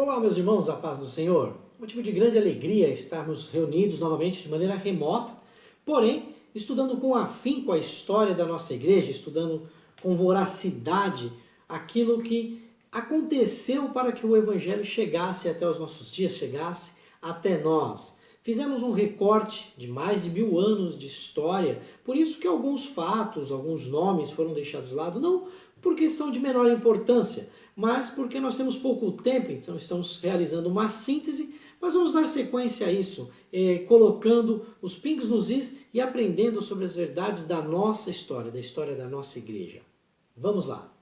Olá, meus irmãos, a paz do Senhor. Motivo de grande alegria estarmos reunidos novamente de maneira remota, porém, estudando com afinco a história da nossa igreja, estudando com voracidade aquilo que aconteceu para que o Evangelho chegasse até os nossos dias, chegasse até nós. Fizemos um recorte de mais de 1000 anos de história, por isso que alguns fatos, alguns nomes foram deixados de lado, não porque são de menor importância, mas porque nós temos pouco tempo, então estamos realizando uma síntese, mas vamos dar sequência a isso, colocando os pingos nos is e aprendendo sobre as verdades da nossa história, da história da nossa igreja. Vamos lá!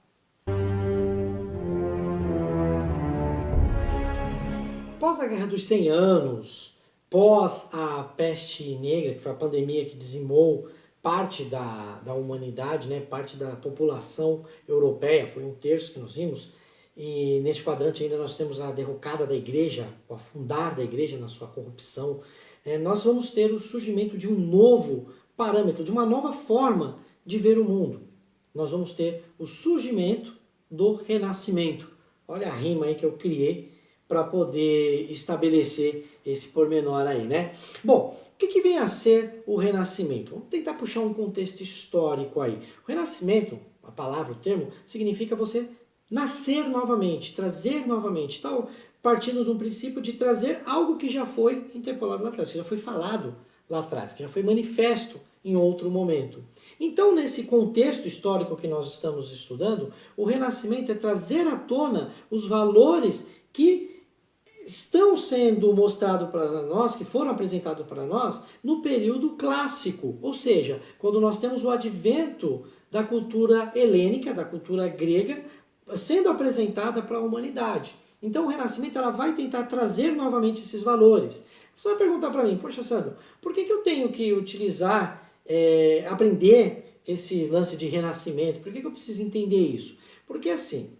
Pós a Guerra dos 100 Anos, pós a peste negra, que foi a pandemia que dizimou parte da humanidade, né, parte da população europeia, foi 1/3 que nós vimos, e neste quadrante ainda nós temos a derrocada da igreja, o afundar da igreja na sua corrupção. Nós vamos ter o surgimento de um novo parâmetro, de uma nova forma de ver o mundo. Nós vamos ter o surgimento do renascimento. Olha a rima aí que eu criei para poder estabelecer esse pormenor aí, né? Bom, o que vem a ser o renascimento? Vamos tentar puxar um contexto histórico aí. O renascimento, a palavra, o termo, significa você nascer novamente, trazer novamente, tal, partindo de um princípio de trazer algo que já foi interpolado lá atrás, que já foi falado lá atrás, que já foi manifesto em outro momento. Então, nesse contexto histórico que nós estamos estudando, o renascimento é trazer à tona os valores que estão sendo mostrados para nós, que foram apresentados para nós no período clássico, ou seja, quando nós temos o advento da cultura helênica, da cultura grega, sendo apresentada para a humanidade. Então o Renascimento ela vai tentar trazer novamente esses valores. Você vai perguntar para mim, poxa Sandro, por que eu tenho que utilizar, aprender esse lance de renascimento? Por que eu preciso entender isso? Porque assim,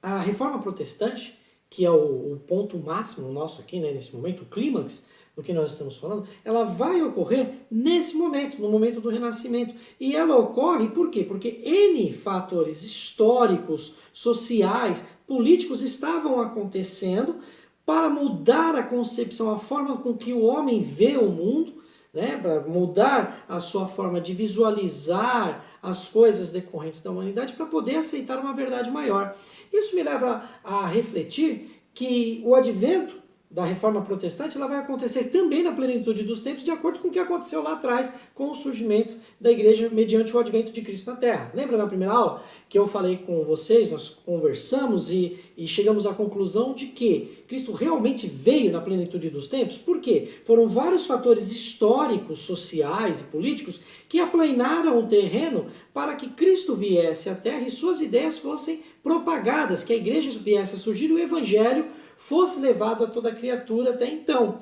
a Reforma Protestante, que é o ponto máximo nosso aqui, né, nesse momento, o clímax do que nós estamos falando, ela vai ocorrer nesse momento, no momento do Renascimento. E ela ocorre por quê? Porque N fatores históricos, sociais, políticos estavam acontecendo para mudar a concepção, a forma com que o homem vê o mundo, né, para mudar a sua forma de visualizar as coisas decorrentes da humanidade para poder aceitar uma verdade maior. Isso me leva a refletir que o advento da Reforma Protestante ela vai acontecer também na plenitude dos tempos, de acordo com o que aconteceu lá atrás com o surgimento da igreja mediante o advento de Cristo na Terra. Lembra na primeira aula que eu falei com vocês, nós conversamos e chegamos à conclusão de que Cristo realmente veio na plenitude dos tempos? Por quê? Foram vários fatores históricos, sociais e políticos que aplanaram o terreno para que Cristo viesse à Terra e suas ideias fossem propagadas, que a igreja viesse a surgir, o evangelho fosse levado a toda criatura até então.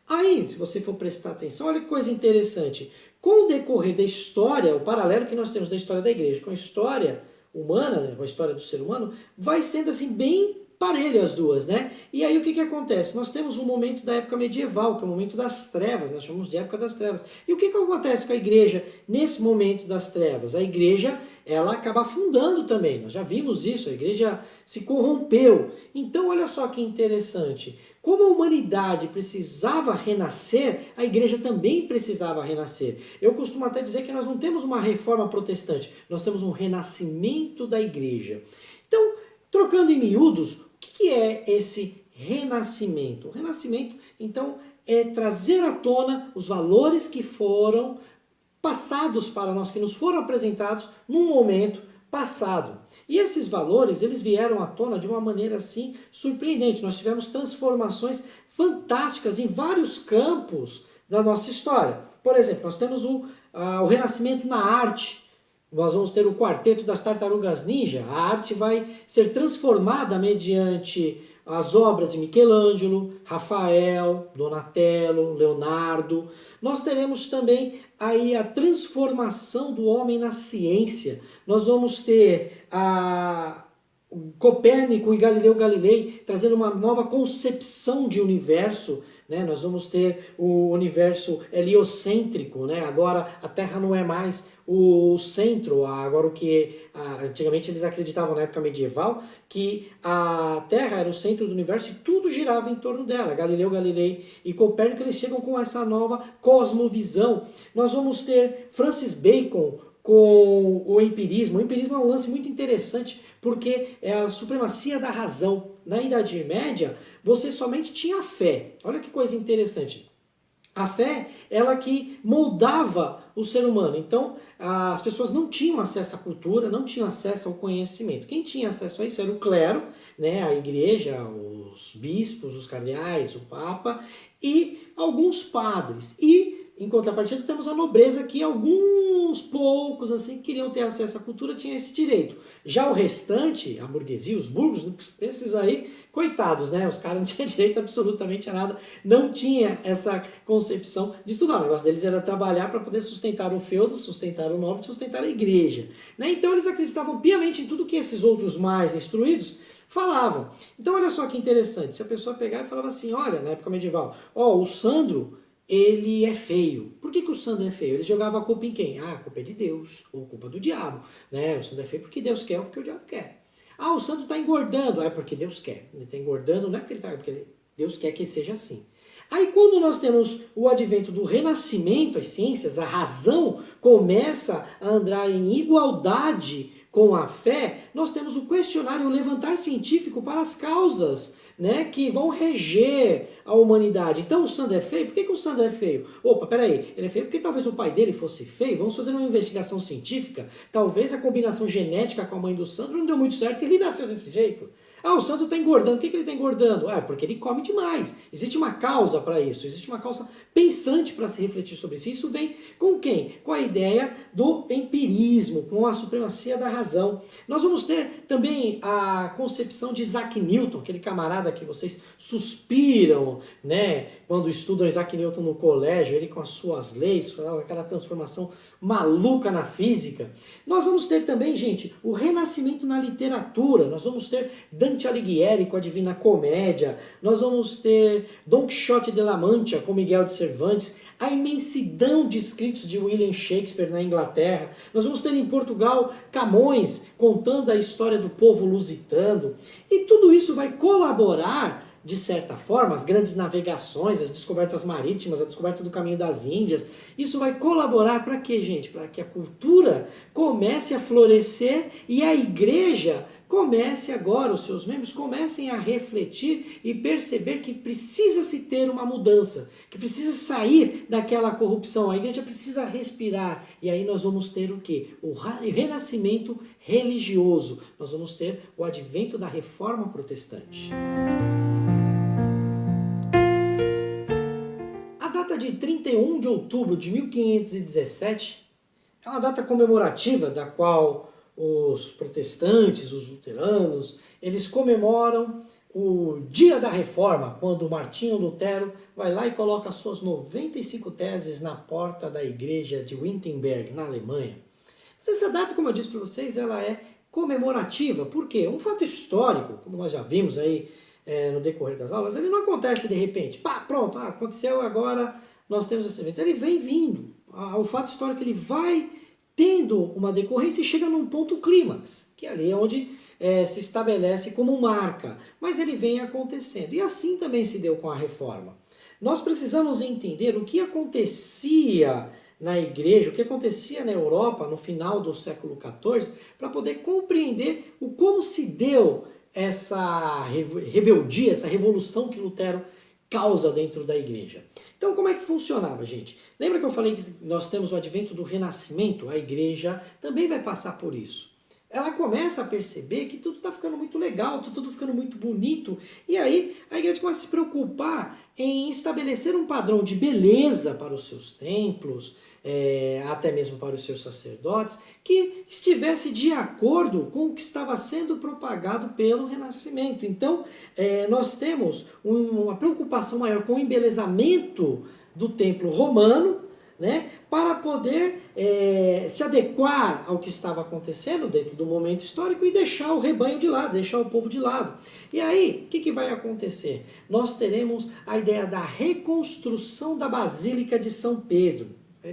Aí, se você for prestar atenção, olha que coisa interessante. Com o decorrer da história, o paralelo que nós temos da história da igreja com a história humana, né, com a história do ser humano, vai sendo assim bem parelho as duas, né? E aí o que acontece? Nós temos um momento da época medieval, que é o momento das trevas, nós chamamos de época das trevas. E o que acontece com a igreja nesse momento das trevas? A igreja, ela acaba afundando também, nós já vimos isso, a igreja se corrompeu. Então olha só que interessante, como a humanidade precisava renascer, a igreja também precisava renascer. Eu costumo até dizer que nós não temos uma reforma protestante, nós temos um renascimento da igreja. Então, trocando em miúdos, o que é esse renascimento? O renascimento, então, é trazer à tona os valores que foram passados para nós, que nos foram apresentados num momento passado. E esses valores, eles vieram à tona de uma maneira assim surpreendente. Nós tivemos transformações fantásticas em vários campos da nossa história. Por exemplo, nós temos o renascimento na arte. Nós vamos ter o quarteto das tartarugas ninja. A arte vai ser transformada mediante as obras de Michelangelo, Rafael, Donatello, Leonardo. Nós teremos também aí a transformação do homem na ciência. Nós vamos ter Copérnico e Galileu Galilei trazendo uma nova concepção de universo, né? Nós vamos ter o universo heliocêntrico, né? Agora a Terra não é mais o centro, agora o que antigamente eles acreditavam na época medieval, que a Terra era o centro do universo e tudo girava em torno dela. Galileu Galilei e Copérnico, eles chegam com essa nova cosmovisão. Nós vamos ter Francis Bacon com o empirismo. O empirismo é um lance muito interessante porque é a supremacia da razão. Na Idade Média, você somente tinha fé. Olha que coisa interessante. A fé, ela que moldava o ser humano. Então, as pessoas não tinham acesso à cultura, não tinham acesso ao conhecimento. Quem tinha acesso a isso era o clero, né, a igreja, os bispos, os cardeais, o papa e alguns padres. E, em contrapartida, temos a nobreza, que alguns poucos assim que queriam ter acesso à cultura tinham esse direito. Já o restante, a burguesia, os burgos, esses aí, coitados, né? Os caras não tinham direito absolutamente a nada, não tinha essa concepção de estudar. O negócio deles era trabalhar para poder sustentar o feudo, sustentar o nobre, sustentar a igreja, né? Então eles acreditavam piamente em tudo que esses outros mais instruídos falavam. Então olha só que interessante, se a pessoa pegar e falava assim, olha, na época medieval, ó, o Sandro, ele é feio. Por que o Sandro é feio? Eles jogavam a culpa em quem? Ah, a culpa é de Deus, ou culpa do diabo, né? O Sandro é feio porque Deus quer ou porque o diabo quer. Ah, o Sandro está engordando. Ah, é porque Deus quer. Ele está engordando, não é porque ele está, é porque Deus quer que ele seja assim. Aí quando nós temos o advento do renascimento, as ciências, a razão começa a andar em igualdade com a fé, nós temos o questionário, o levantar científico para as causas, né, que vão reger a humanidade. Então o Sandro é feio? Por que o Sandro é feio? Opa, peraí, ele é feio porque talvez o pai dele fosse feio? Vamos fazer uma investigação científica? Talvez a combinação genética com a mãe do Sandro não deu muito certo e ele nasceu desse jeito. Ah, o Sandro está engordando. Por que ele está engordando? Ah, porque ele come demais. Existe uma causa para isso, existe uma causa pensante para se refletir sobre isso. Isso vem com quem? Com a ideia do empirismo, com a supremacia da razão. Nós vamos ter também a concepção de Isaac Newton, aquele camarada que vocês suspiram, né, quando estudam Isaac Newton no colégio, ele com as suas leis, aquela transformação maluca na física. Nós vamos ter também, gente, o renascimento na literatura. Nós vamos ter Dante Alighieri com a Divina Comédia, nós vamos ter Don Quixote de la Mancha com Miguel de Cervantes, a imensidão de escritos de William Shakespeare na Inglaterra, nós vamos ter em Portugal Camões contando a história do povo lusitano, e tudo isso vai colaborar, de certa forma, as grandes navegações, as descobertas marítimas, a descoberta do caminho das Índias, isso vai colaborar para quê, gente? Para que a cultura comece a florescer e a igreja comece agora, os seus membros comecem a refletir e perceber que precisa se ter uma mudança, que precisa sair daquela corrupção, a igreja precisa respirar, e aí nós vamos ter o quê? O renascimento religioso, nós vamos ter o advento da reforma protestante. A data de 31 de outubro de 1517 é uma data comemorativa da qual os protestantes, os luteranos, eles comemoram o dia da reforma, quando Martinho Lutero vai lá e coloca suas 95 teses na porta da igreja de Wittenberg, na Alemanha. Mas essa data, como eu disse para vocês, ela é comemorativa. Por quê? Um fato histórico, como nós já vimos aí no decorrer das aulas, ele não acontece de repente. Pá, pronto, aconteceu agora, nós temos esse evento. Ele vem vindo. O fato histórico ele vai tendo uma decorrência e chega num ponto clímax, que ali é onde se estabelece como marca, mas ele vem acontecendo. E assim também se deu com a reforma. Nós precisamos entender o que acontecia na igreja, o que acontecia na Europa no final do século XIV, para poder compreender o como se deu essa rebeldia, essa revolução que Lutero causa dentro da igreja. Então, como é que funcionava, gente? Lembra que eu falei que nós temos o advento do renascimento? A igreja também vai passar por isso. Ela começa a perceber que tudo está ficando muito legal, tudo ficando muito bonito, e aí a igreja começa a se preocupar em estabelecer um padrão de beleza para os seus templos, até mesmo para os seus sacerdotes, que estivesse de acordo com o que estava sendo propagado pelo Renascimento. Então, nós temos uma preocupação maior com o embelezamento do templo romano, né, para poder se adequar ao que estava acontecendo dentro do momento histórico e deixar o rebanho de lado, deixar o povo de lado. E aí, o que vai acontecer? Nós teremos a ideia da reconstrução da Basílica de São Pedro. A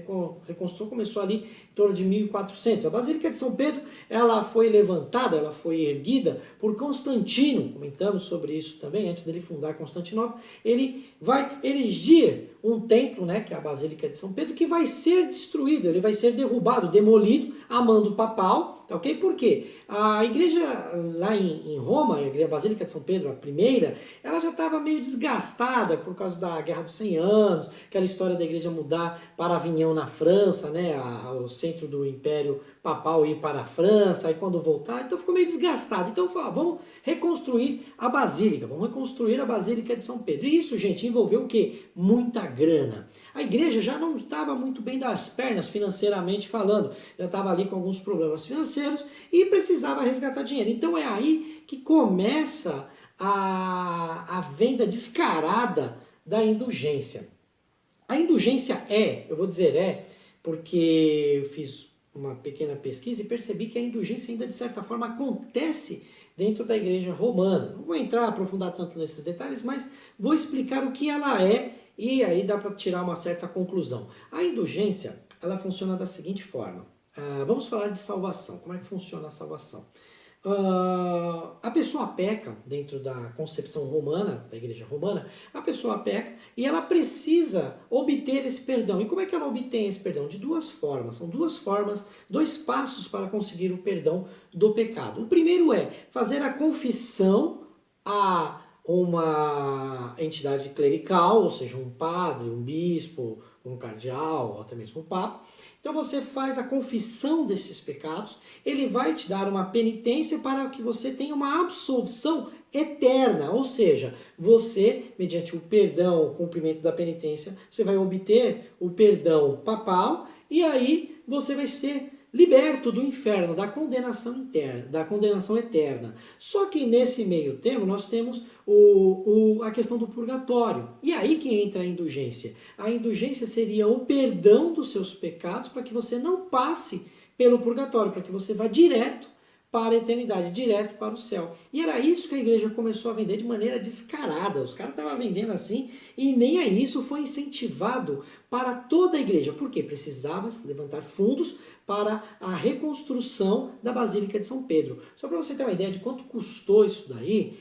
reconstrução começou ali em torno de 1400. A Basílica de São Pedro, ela foi levantada, ela foi erguida por Constantino. Comentamos sobre isso também, antes dele fundar Constantinopla. Ele vai erigir um templo, né, que é a Basílica de São Pedro, que vai ser destruído, ele vai ser derrubado, demolido, a mando papal, tá ok? Por quê? A igreja lá em Roma, a Basílica de São Pedro, a primeira, ela já estava meio desgastada por causa da Guerra dos 100 Anos, aquela história da igreja mudar para Avignon na França, né, o centro do Império Papal ir para a França, aí quando voltar, então ficou meio desgastado. Então vamos reconstruir a Basílica, vamos reconstruir a Basílica de São Pedro. E isso, gente, envolveu o quê? Muita grana. A igreja já não estava muito bem das pernas financeiramente falando, já estava ali com alguns problemas financeiros e precisava resgatar dinheiro. Então é aí que começa a venda descarada da indulgência. A indulgência eu vou dizer porque eu fiz uma pequena pesquisa e percebi que a indulgência ainda de certa forma acontece dentro da igreja romana. Não vou aprofundar tanto nesses detalhes, mas vou explicar o que ela é e aí dá para tirar uma certa conclusão. A indulgência, ela funciona da seguinte forma. Vamos falar de salvação. Como é que funciona a salvação? A pessoa peca, dentro da concepção romana, da igreja romana, a pessoa peca e ela precisa obter esse perdão. E como é que ela obtém esse perdão? De duas formas. São duas formas, dois passos para conseguir o perdão do pecado. O primeiro é fazer a confissão a uma entidade clerical, ou seja, um padre, um bispo, um cardeal, ou até mesmo um papa. Então você faz a confissão desses pecados, ele vai te dar uma penitência para que você tenha uma absolvição eterna, ou seja, você, mediante o perdão, o cumprimento da penitência, você vai obter o perdão papal e aí você vai ser liberto do inferno, da condenação interna, da condenação eterna. Só que nesse meio termo nós temos a questão do purgatório. E aí que entra a indulgência. A indulgência seria o perdão dos seus pecados para que você não passe pelo purgatório, para que você vá direto para a eternidade, direto para o céu. E era isso que a igreja começou a vender de maneira descarada. Os caras estavam vendendo assim e nem a isso foi incentivado para toda a igreja. Por quê? Precisava levantar fundos para a reconstrução da Basílica de São Pedro. Só para você ter uma ideia de quanto custou isso daí,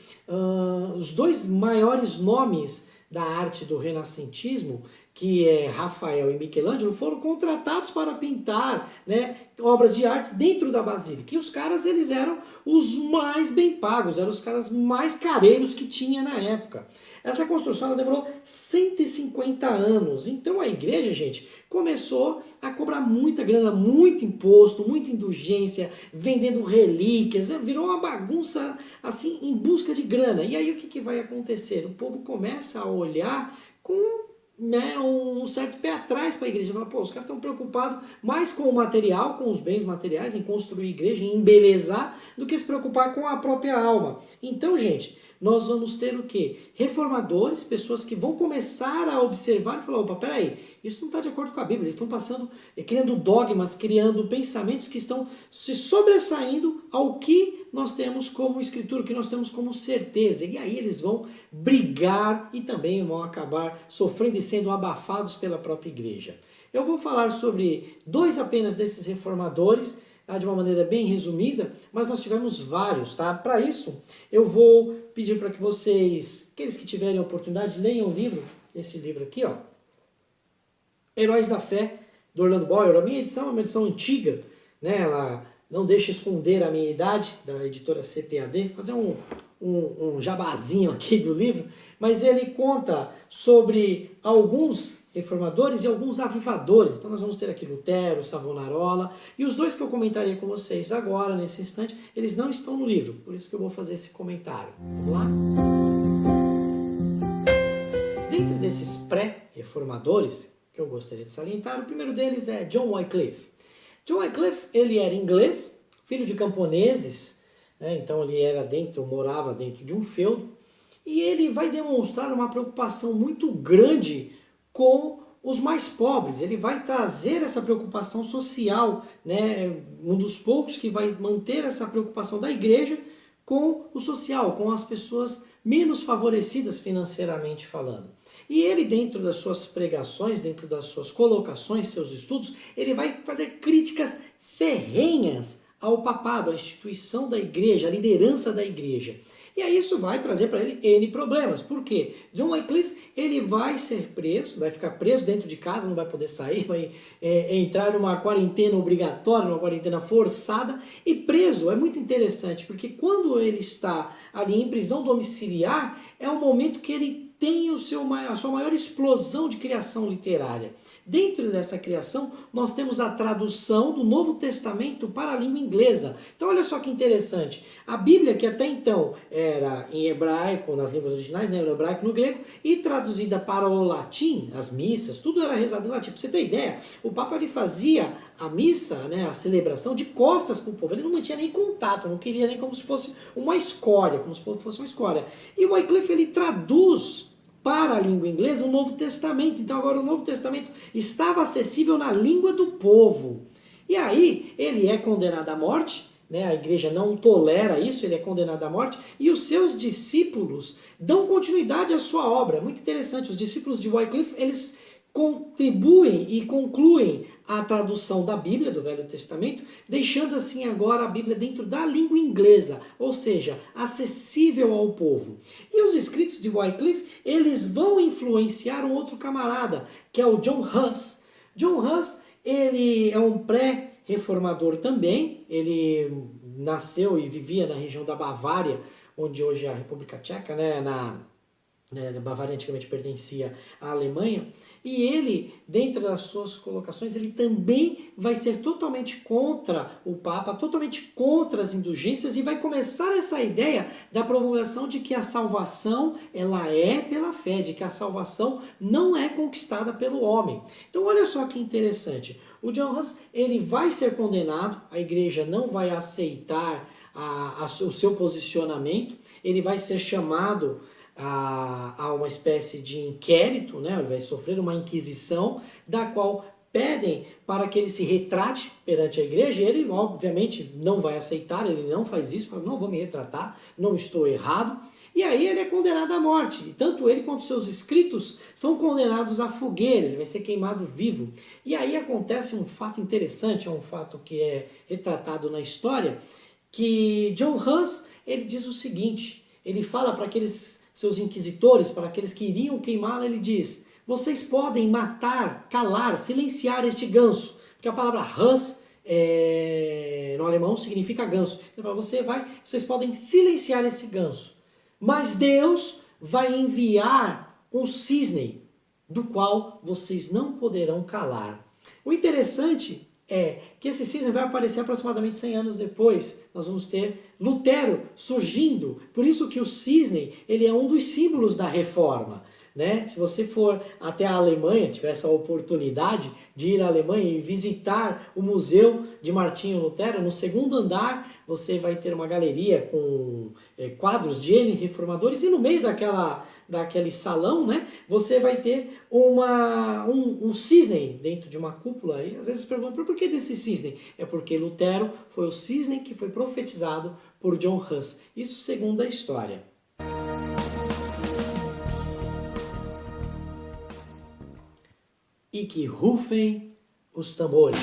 os dois maiores nomes da arte do renascentismo, que é Rafael e Michelangelo, foram contratados para pintar, né, obras de arte dentro da Basílica. E os caras, eles eram os mais bem pagos, eram os caras mais careiros que tinha na época. Essa construção ela demorou 150 anos. Então a igreja, gente, começou a cobrar muita grana, muito imposto, muita indulgência, vendendo relíquias, virou uma bagunça assim em busca de grana. E aí o que vai acontecer? O povo começa a olhar com um certo pé atrás para a igreja. Fala, pô, os caras estão preocupados mais com o material, com os bens materiais, em construir igreja, em embelezar, do que se preocupar com a própria alma. Então, gente, nós vamos ter o quê? Reformadores, pessoas que vão começar a observar e falar, opa, peraí, isso não está de acordo com a Bíblia, eles estão passando, criando dogmas, criando pensamentos que estão se sobressaindo ao que nós temos como escritura, o que nós temos como certeza. E aí eles vão brigar e também vão acabar sofrendo e sendo abafados pela própria igreja. Eu vou falar sobre dois apenas desses reformadores, de uma maneira bem resumida, mas nós tivemos vários, tá? Para isso, eu vou pedir para que vocês, aqueles que tiverem a oportunidade, leiam o livro, esse livro aqui, ó, Heróis da Fé, do Orlando Boyer. A minha edição é uma edição antiga, né? Ela não deixa esconder a minha idade, da editora CPAD, fazer um jabazinho aqui do livro, mas ele conta sobre alguns reformadores e alguns avivadores. Então nós vamos ter aqui Lutero, Savonarola, e os dois que eu comentaria com vocês agora, nesse instante, eles não estão no livro, por isso que eu vou fazer esse comentário. Vamos lá? Dentre desses pré-reformadores, que eu gostaria de salientar, o primeiro deles é John Wycliffe. John Wycliffe, ele era inglês, filho de camponeses, né? Então ele morava dentro de um feudo, e ele vai demonstrar uma preocupação muito grande com os mais pobres, ele vai trazer essa preocupação social, né? Um dos poucos que vai manter essa preocupação da igreja com o social, com as pessoas menos favorecidas financeiramente falando. E ele, dentro das suas pregações, dentro das suas colocações, seus estudos, ele vai fazer críticas ferrenhas ao papado, à instituição da igreja, à liderança da igreja. E aí isso vai trazer para ele N problemas. Por quê? John Wycliffe, ele vai ser preso, vai ficar preso dentro de casa, não vai poder sair, vai entrar numa quarentena obrigatória, numa quarentena forçada. E preso é muito interessante, porque quando ele está ali em prisão domiciliar, é um momento que ele tem a sua maior explosão de criação literária. Dentro dessa criação, nós temos a tradução do Novo Testamento para a língua inglesa. Então, olha só que interessante. A Bíblia, que até então era em hebraico, nas línguas originais, né, no hebraico, no grego, e traduzida para o latim, as missas, tudo era rezado em latim. Para você ter ideia, o Papa ele fazia a missa, né, a celebração, de costas para o povo. Ele não mantinha nem contato, não queria nem como se fosse uma escória, como se fosse uma escória. E o Wycliffe, ele traduz para a língua inglesa o Novo Testamento. Então agora o Novo Testamento estava acessível na língua do povo. E aí ele é condenado à morte, né? A igreja não tolera isso, ele é condenado à morte, e os seus discípulos dão continuidade à sua obra. Muito interessante, os discípulos de Wycliffe, eles contribuem e concluem a tradução da Bíblia, do Velho Testamento, deixando assim agora a Bíblia dentro da língua inglesa, ou seja, acessível ao povo. E os escritos de Wycliffe, eles vão influenciar um outro camarada, que é o John Huss. John Huss, ele é um pré-reformador também, ele nasceu e vivia na região da Bavária, onde hoje é a República Tcheca, né, a Bavária antigamente pertencia à Alemanha, e ele, dentro das suas colocações, ele também vai ser totalmente contra o Papa, totalmente contra as indulgências, e vai começar essa ideia da promulgação de que a salvação, ela é pela fé, de que a salvação não é conquistada pelo homem. Então olha só que interessante, o John Huss, ele vai ser condenado, a igreja não vai aceitar o seu posicionamento, ele vai ser chamado a uma espécie de inquérito, né? Ele vai sofrer uma inquisição, da qual pedem para que ele se retrate perante a igreja, e ele obviamente não vai aceitar, ele não faz isso, fala, não vou me retratar, não estou errado, e aí ele é condenado à morte, e tanto ele quanto seus escritos são condenados à fogueira, ele vai ser queimado vivo. E aí acontece um fato interessante, é um fato que é retratado na história, que John Huss, ele diz o seguinte, ele fala para aqueles seus inquisitores, para aqueles que iriam queimá-lo, ele diz, vocês podem matar, calar, silenciar este ganso, porque a palavra Huss no alemão significa ganso. Ele fala, vocês podem silenciar esse ganso, mas Deus vai enviar um cisne, do qual vocês não poderão calar. O interessante é que esse cisne vai aparecer aproximadamente 100 anos depois. Nós vamos ter Lutero surgindo. Por isso que o cisne, ele é um dos símbolos da reforma, né? Se você for até a Alemanha, tiver essa oportunidade de ir à Alemanha e visitar o museu de Martinho Lutero, no segundo andar você vai ter uma galeria com quadros de N reformadores, e no meio daquele salão, né, você vai ter um cisne dentro de uma cúpula. E às vezes você pergunta, por que desse cisne? É porque Lutero foi o cisne que foi profetizado por John Huss. Isso segundo a história. E que rufem os tambores.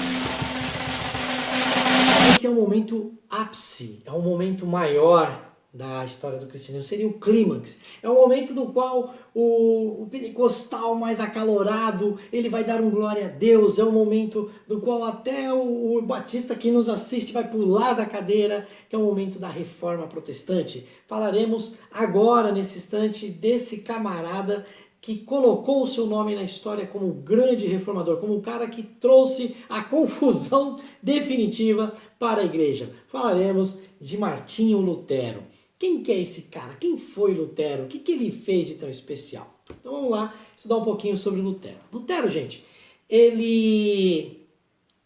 Esse é um momento ápice, é um momento maior da história do cristianismo, seria o clímax. É um momento do qual o pentecostal mais acalorado, ele vai dar um glória a Deus, é um momento do qual até o batista que nos assiste vai pular da cadeira, que é o momento da reforma protestante. Falaremos agora, nesse instante, desse camarada que colocou o seu nome na história como grande reformador, como o cara que trouxe a confusão definitiva para a igreja. Falaremos de Martinho Lutero. Quem que é esse cara? Quem foi Lutero? O que ele fez de tão especial? Então vamos lá estudar um pouquinho sobre Lutero. Lutero, gente, ele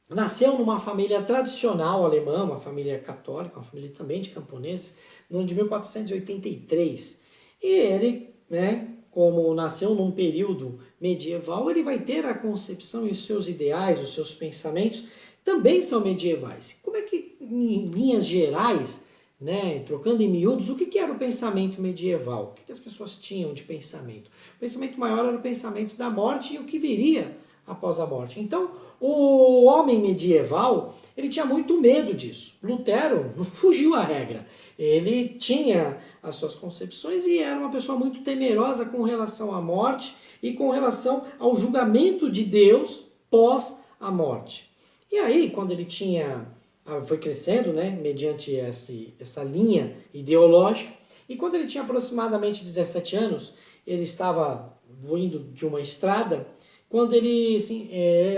nasceu numa família tradicional alemã, uma família católica, uma família também de camponeses, no ano de 1483. E ele, né, como nasceu num período medieval, ele vai ter a concepção e os seus ideais, os seus pensamentos também são medievais. Como é que, em linhas gerais, né, trocando em miúdos, o que era o pensamento medieval? O que as pessoas tinham de pensamento? O pensamento maior era o pensamento da morte e o que viria após a morte. Então, o homem medieval, ele tinha muito medo disso. Lutero não fugiu à regra. Ele tinha as suas concepções e era uma pessoa muito temerosa com relação à morte e com relação ao julgamento de Deus pós a morte. E aí, quando ele foi crescendo, né, mediante essa linha ideológica, e quando ele tinha aproximadamente 17 anos, ele estava vindo de uma estrada, quando ele assim,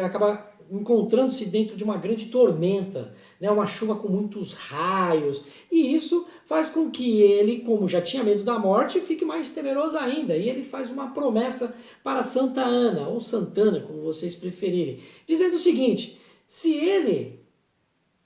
acaba encontrando-se dentro de uma grande tormenta, né, uma chuva com muitos raios, e isso faz com que ele, como já tinha medo da morte, fique mais temeroso ainda, e ele faz uma promessa para Santa Ana, ou Santana, como vocês preferirem, dizendo o seguinte: se ele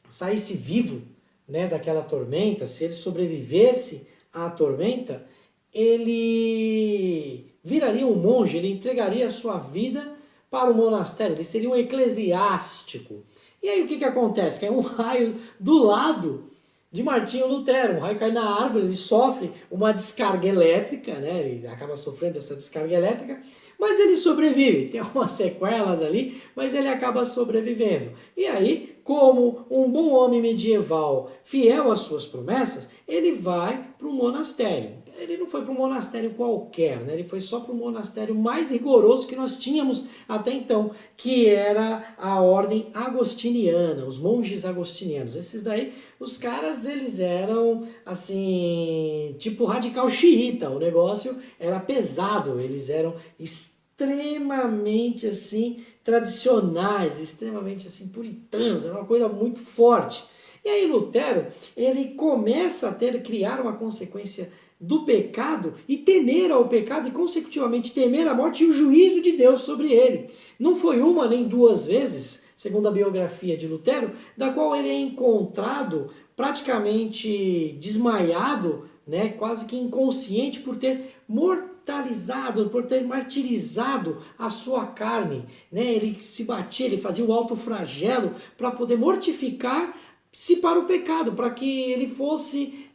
saísse vivo, né, daquela tormenta, se ele sobrevivesse à tormenta, ele viraria um monge, ele entregaria a sua vida para o monastério, ele seria um eclesiástico. E aí o que acontece? Cai um raio do lado de Martinho Lutero, um raio cai na árvore, ele sofre uma descarga elétrica, né? Ele acaba sofrendo essa descarga elétrica, mas ele sobrevive, tem algumas sequelas ali, mas ele acaba sobrevivendo. E aí, como um bom homem medieval, fiel às suas promessas, ele vai para um monastério. Ele não foi para um monastério qualquer, né? Ele foi só para o monastério mais rigoroso que nós tínhamos até então, que era a ordem agostiniana, os monges agostinianos. Esses daí, os caras, eles eram, assim, tipo radical xiita, o negócio era pesado, eles eram extremamente, assim, tradicionais, extremamente, assim, puritanos, era uma coisa muito forte. E aí Lutero, ele começa a criar uma consequência do pecado e temer ao pecado e consecutivamente temer a morte e o juízo de Deus sobre ele. Não foi uma nem duas vezes, segundo a biografia de Lutero, da qual ele é encontrado praticamente desmaiado, né, quase que inconsciente por ter mortalizado, por ter martirizado a sua carne, né? Ele se batia, ele fazia o autoflagelo para poder mortificar-se para o pecado, para que ele fosse,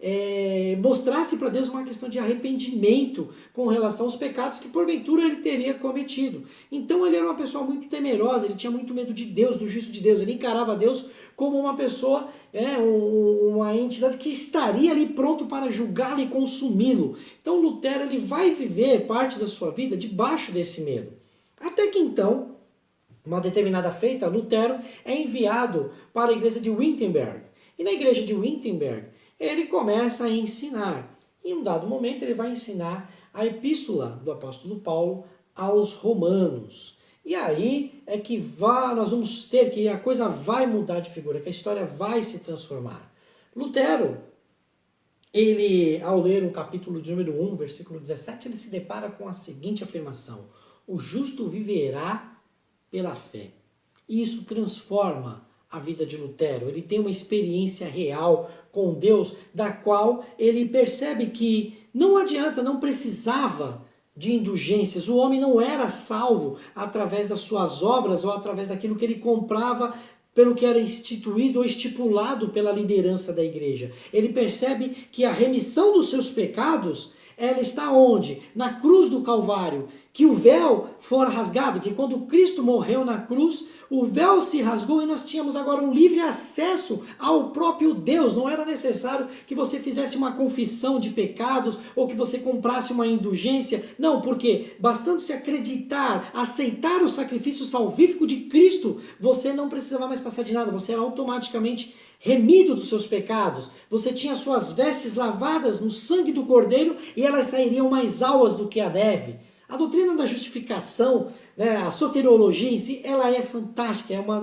mostrasse para Deus uma questão de arrependimento com relação aos pecados que porventura ele teria cometido. Então ele era uma pessoa muito temerosa, ele tinha muito medo de Deus, do juízo de Deus, ele encarava Deus como uma pessoa, uma entidade que estaria ali pronto para julgá-lo e consumi-lo. Então Lutero, ele vai viver parte da sua vida debaixo desse medo. Até que então, uma determinada feita, Lutero é enviado para a igreja de Wittenberg. E na igreja de Wittenberg, ele começa a ensinar. Em um dado momento, ele vai ensinar a epístola do apóstolo Paulo aos romanos. E aí é que nós vamos ter que a coisa vai mudar de figura, que a história vai se transformar. Lutero, ele, ao ler o capítulo de número 1, versículo 17, ele se depara com a seguinte afirmação: o justo viverá pela fé. E isso transforma a vida de Lutero. Ele tem uma experiência real com Deus, da qual ele percebe que não adianta, não precisava de indulgências. O homem não era salvo através das suas obras ou através daquilo que ele comprava pelo que era instituído ou estipulado pela liderança da igreja. Ele percebe que a remissão dos seus pecados, ela está onde? Na cruz do Calvário. Que o véu for rasgado, que quando Cristo morreu na cruz, o véu se rasgou e nós tínhamos agora um livre acesso ao próprio Deus. Não era necessário que você fizesse uma confissão de pecados ou que você comprasse uma indulgência. Não, porque bastando se acreditar, aceitar o sacrifício salvífico de Cristo, você não precisava mais passar de nada, você era automaticamente remido dos seus pecados. Você tinha suas vestes lavadas no sangue do Cordeiro e elas sairiam mais alvas do que a neve. A doutrina da justificação, né? A soteriologia em si, ela é fantástica, é uma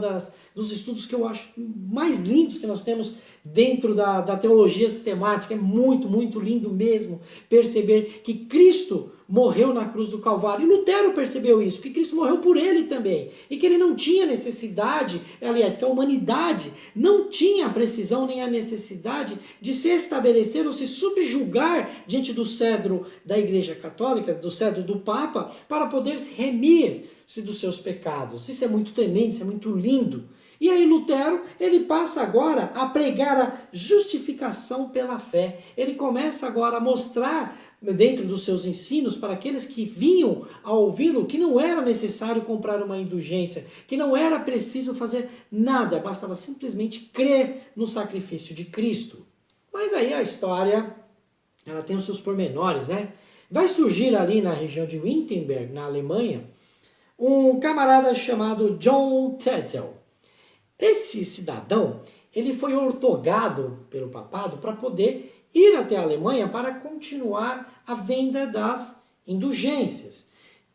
dos estudos que eu acho mais lindos que nós temos dentro da teologia sistemática. É muito, muito lindo mesmo perceber que Cristo morreu na cruz do Calvário. E Lutero percebeu isso, que Cristo morreu por ele também. E que ele não tinha necessidade, aliás, que a humanidade não tinha a precisão nem a necessidade de se estabelecer ou se subjugar diante do cedro da Igreja Católica, do cedro do Papa, para poder se remir-se dos seus pecados. Isso é muito tremendo, isso é muito lindo. E aí Lutero, ele passa agora a pregar a justificação pela fé. Ele começa agora a mostrar dentro dos seus ensinos para aqueles que vinham a ouvi-lo que não era necessário comprar uma indulgência, que não era preciso fazer nada, bastava simplesmente crer no sacrifício de Cristo. Mas aí a história, ela tem os seus pormenores, né? Vai surgir ali na região de Wittenberg, na Alemanha, um camarada chamado John Tetzel. Esse cidadão, ele foi ortogado pelo papado para poder ir até a Alemanha para continuar a venda das indulgências.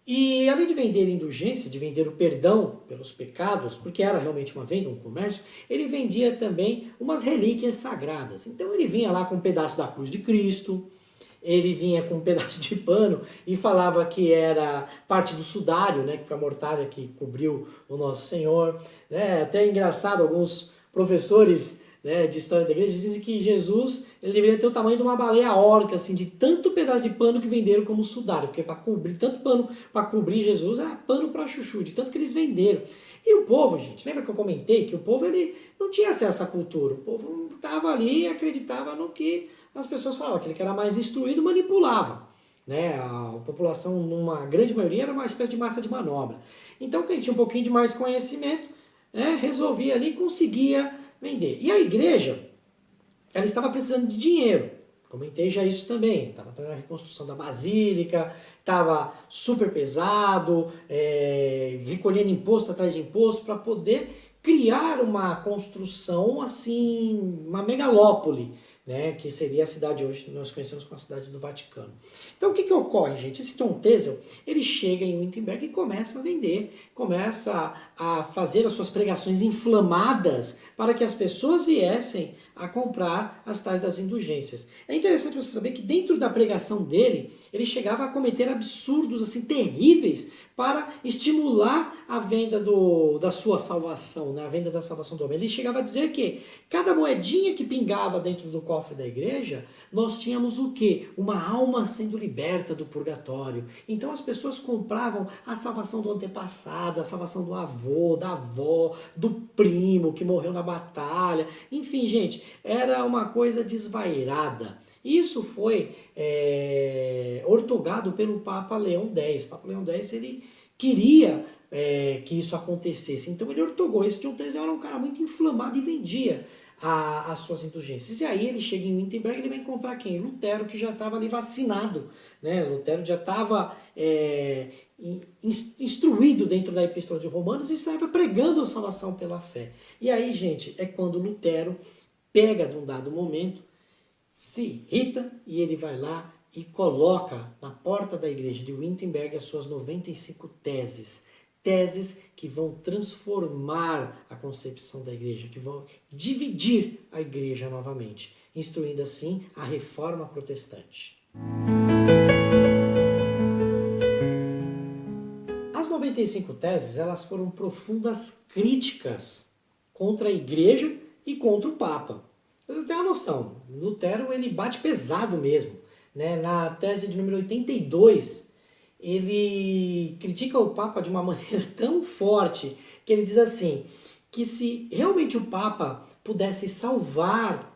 E além de vender indulgências, de vender o perdão pelos pecados, porque era realmente uma venda, um comércio, ele vendia também umas relíquias sagradas. Então ele vinha lá com um pedaço da cruz de Cristo, ele vinha com um pedaço de pano e falava que era parte do sudário, né, que foi a mortalha que cobriu o Nosso Senhor. Né? Até engraçado, alguns professores, né, de história da igreja dizem que Jesus ele deveria ter o tamanho de uma baleia orca, assim, de tanto pedaço de pano que venderam como sudário, porque para cobrir tanto pano para cobrir Jesus era pano para chuchu, de tanto que eles venderam. E o povo, gente, lembra que eu comentei que o povo ele não tinha acesso à cultura, o povo estava ali e acreditava no que as pessoas falavam, aquele que era mais instruído manipulava. Né? A população, numa grande maioria, era uma espécie de massa de manobra. Então, quem tinha um pouquinho de mais conhecimento, né, resolvia ali e conseguia vender. E a igreja, ela estava precisando de dinheiro. Comentei já isso também. Estava tendo a reconstrução da basílica, estava super pesado, recolhendo imposto atrás de imposto para poder criar uma construção assim, uma megalópole. Né, que seria a cidade hoje que nós conhecemos como a cidade do Vaticano. Então o que ocorre, gente? Esse John Tetzel, ele chega em Wittenberg e começa a vender, começa a fazer as suas pregações inflamadas para que as pessoas viessem a comprar as tais das indulgências. É interessante você saber que dentro da pregação dele, ele chegava a cometer absurdos assim terríveis para estimular a venda da sua salvação, né? A venda da salvação do homem. Ele chegava a dizer que cada moedinha que pingava dentro do cofre da igreja, nós tínhamos o quê? Uma alma sendo liberta do purgatório. Então as pessoas compravam a salvação do antepassado, a salvação do avô, da avó, do primo que morreu na batalha. Enfim, gente, era uma coisa desvairada. Isso foi ortogado pelo Papa Leão X. O Papa Leão X ele queria que isso acontecesse. Então ele ortogou. Esse John Tetzel era um cara muito inflamado e vendia as suas indulgências. E aí ele chega em Wittenberg e ele vai encontrar quem? Lutero, que já estava ali vacinado. Né? Lutero já estava instruído dentro da Epístola de Romanos e estava pregando a salvação pela fé. E aí, gente, é quando Lutero pega de um dado momento, se irrita e ele vai lá e coloca na porta da igreja de Wittenberg as suas 95 teses. Teses que vão transformar a concepção da igreja, que vão dividir a igreja novamente, instruindo assim a reforma protestante. As 95 teses, elas foram profundas críticas contra a igreja e contra o Papa. Você tem uma noção, Lutero ele bate pesado mesmo. Né? Na tese de número 82, ele critica o Papa de uma maneira tão forte que ele diz assim, que se realmente o Papa pudesse salvar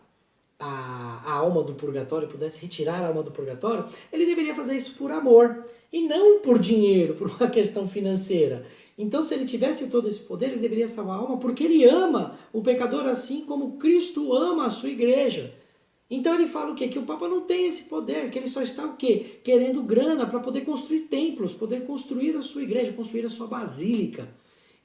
a alma do purgatório, pudesse retirar a alma do purgatório, ele deveria fazer isso por amor e não por dinheiro, por uma questão financeira. Então, se ele tivesse todo esse poder, ele deveria salvar a alma porque ele ama o pecador assim como Cristo ama a sua igreja. Então ele fala o quê? Que o Papa não tem esse poder, que ele só está o quê? Querendo grana para poder construir templos, poder construir a sua igreja, construir a sua basílica.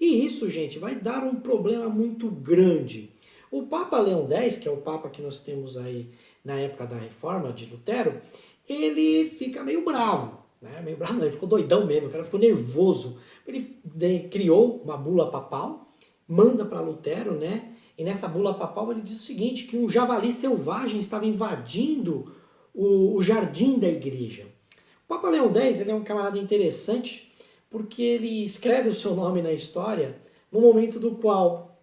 E isso, gente, vai dar um problema muito grande. O Papa Leão X, que é o Papa que nós temos aí na época da Reforma de Lutero, ele fica meio bravo. né? Meio bravo, não, ele ficou doidão mesmo, o cara ficou nervoso. Ele criou uma bula papal, manda para Lutero, né? E nessa bula papal ele diz o seguinte, que um javali selvagem estava invadindo o jardim da igreja. O Papa Leão X ele é um camarada interessante, porque ele escreve o seu nome na história no momento do qual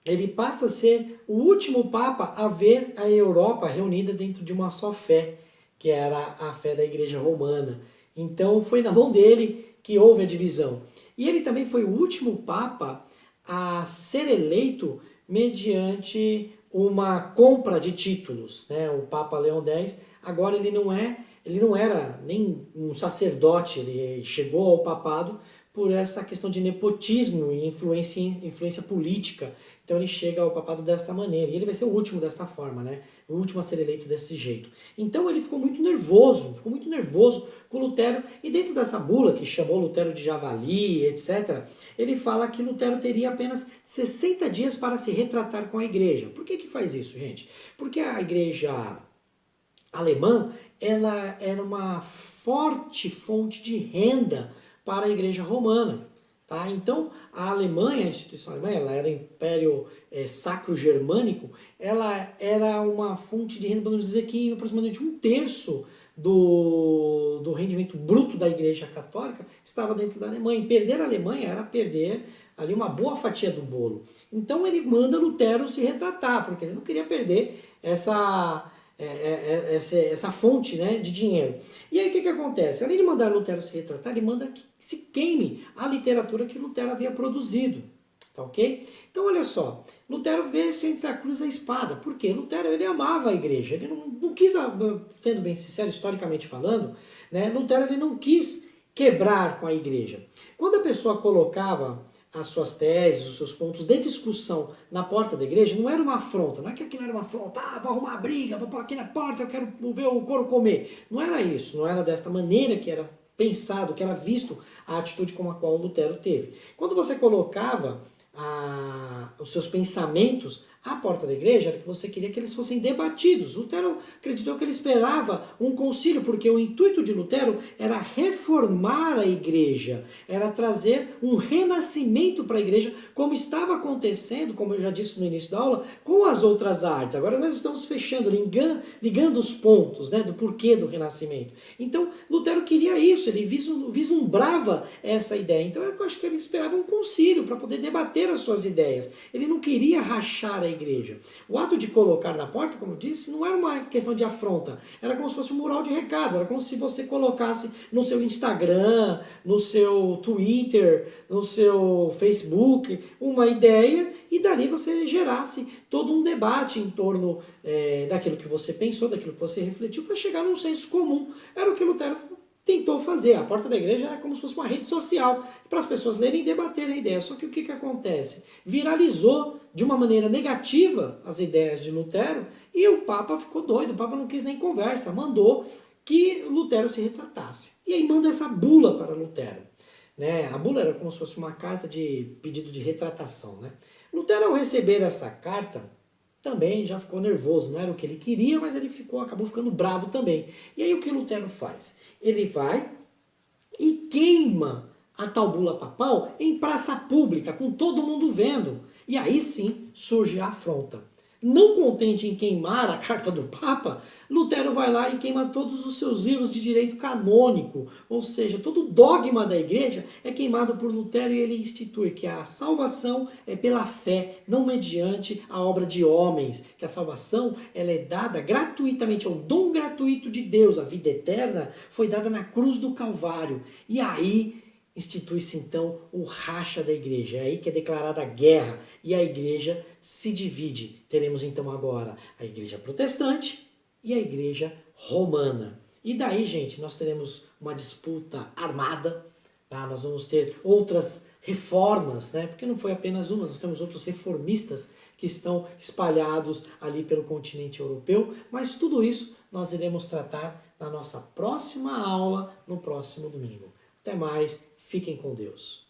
ele passa a ser o último Papa a ver a Europa reunida dentro de uma só fé, que era a fé da Igreja Romana. Então foi na mão dele que houve a divisão. E ele também foi o último Papa a ser eleito mediante uma compra de títulos, né? O Papa Leão X, agora ele não era nem um sacerdote, ele chegou ao papado por essa questão de nepotismo e influência política. Então ele chega ao papado desta maneira. E ele vai ser o último desta forma, né? O último a ser eleito desse jeito. Então ele ficou muito nervoso com Lutero. E dentro dessa bula, que chamou Lutero de javali, etc., ele fala que Lutero teria apenas 60 dias para se retratar com a igreja. Por que faz isso, gente? Porque a igreja alemã, ela era uma forte fonte de renda para a igreja romana. Tá? Então, a Alemanha, a instituição alemã, ela era Império Sacro-Germânico, ela era uma fonte de renda, podemos dizer que aproximadamente um terço do rendimento bruto da igreja católica estava dentro da Alemanha. E perder a Alemanha era perder ali uma boa fatia do bolo. Então ele manda Lutero se retratar, porque ele não queria perder essa fonte, né, de dinheiro. E aí o que acontece? Além de mandar Lutero se retratar, ele manda que se queime a literatura que Lutero havia produzido. Tá ok? Então olha só, Lutero vê-se entre a cruz e a espada. Por quê? Lutero ele amava a igreja, ele não quis, sendo bem sincero, historicamente falando, né, Lutero ele não quis quebrar com a igreja. Quando a pessoa colocava as suas teses, os seus pontos de discussão na porta da igreja, não era uma afronta, não é que aquilo era uma afronta, vou arrumar uma briga, vou pôr aqui na porta, eu quero ver o couro comer. Não era isso, não era desta maneira que era pensado, que era visto a atitude com a qual Lutero teve. Quando você colocava os seus pensamentos à porta da igreja, era que você queria que eles fossem debatidos. Lutero acreditou que ele esperava um concílio, porque o intuito de Lutero era reformar a igreja, era trazer um renascimento para a igreja, como estava acontecendo, como eu já disse no início da aula, com as outras artes. Agora nós estamos fechando, ligando os pontos, né, do porquê do renascimento. Então, Lutero queria isso, ele vislumbrava essa ideia. Então, eu acho que ele esperava um concílio para poder debater as suas ideias. Ele não queria rachar a igreja. O ato de colocar na porta, como eu disse, não era uma questão de afronta. Era como se fosse um mural de recados. Era como se você colocasse no seu Instagram, no seu Twitter, no seu Facebook, uma ideia e dali você gerasse todo um debate em torno daquilo que você pensou, daquilo que você refletiu, para chegar num senso comum. Era o que Lutero tentou fazer. A porta da igreja era como se fosse uma rede social para as pessoas lerem e debaterem a ideia. Só que o que acontece? Viralizou de uma maneira negativa as ideias de Lutero e o Papa ficou doido. O Papa não quis nem conversa, mandou que Lutero se retratasse. E aí manda essa bula para Lutero. Né? A bula era como se fosse uma carta de pedido de retratação. Né? Lutero, ao receber essa carta, também já ficou nervoso, não era o que ele queria, mas ele acabou ficando bravo também. E aí o que Lutero faz? Ele vai e queima a tal bula papal em praça pública, com todo mundo vendo. E aí sim surge a afronta. Não contente em queimar a carta do Papa, Lutero vai lá e queima todos os seus livros de direito canônico, ou seja, todo o dogma da igreja é queimado por Lutero e ele institui que a salvação é pela fé, não mediante a obra de homens, que a salvação ela é dada gratuitamente, é um dom gratuito de Deus, a vida eterna foi dada na cruz do Calvário. E aí institui-se então o racha da igreja. É aí que é declarada a guerra e a igreja se divide. Teremos então agora a igreja protestante e a igreja romana. E daí, gente, nós teremos uma disputa armada, tá? Nós vamos ter outras reformas, né? Porque não foi apenas uma, nós temos outros reformistas que estão espalhados ali pelo continente europeu, mas tudo isso nós iremos tratar na nossa próxima aula, no próximo domingo. Até mais. Fiquem com Deus.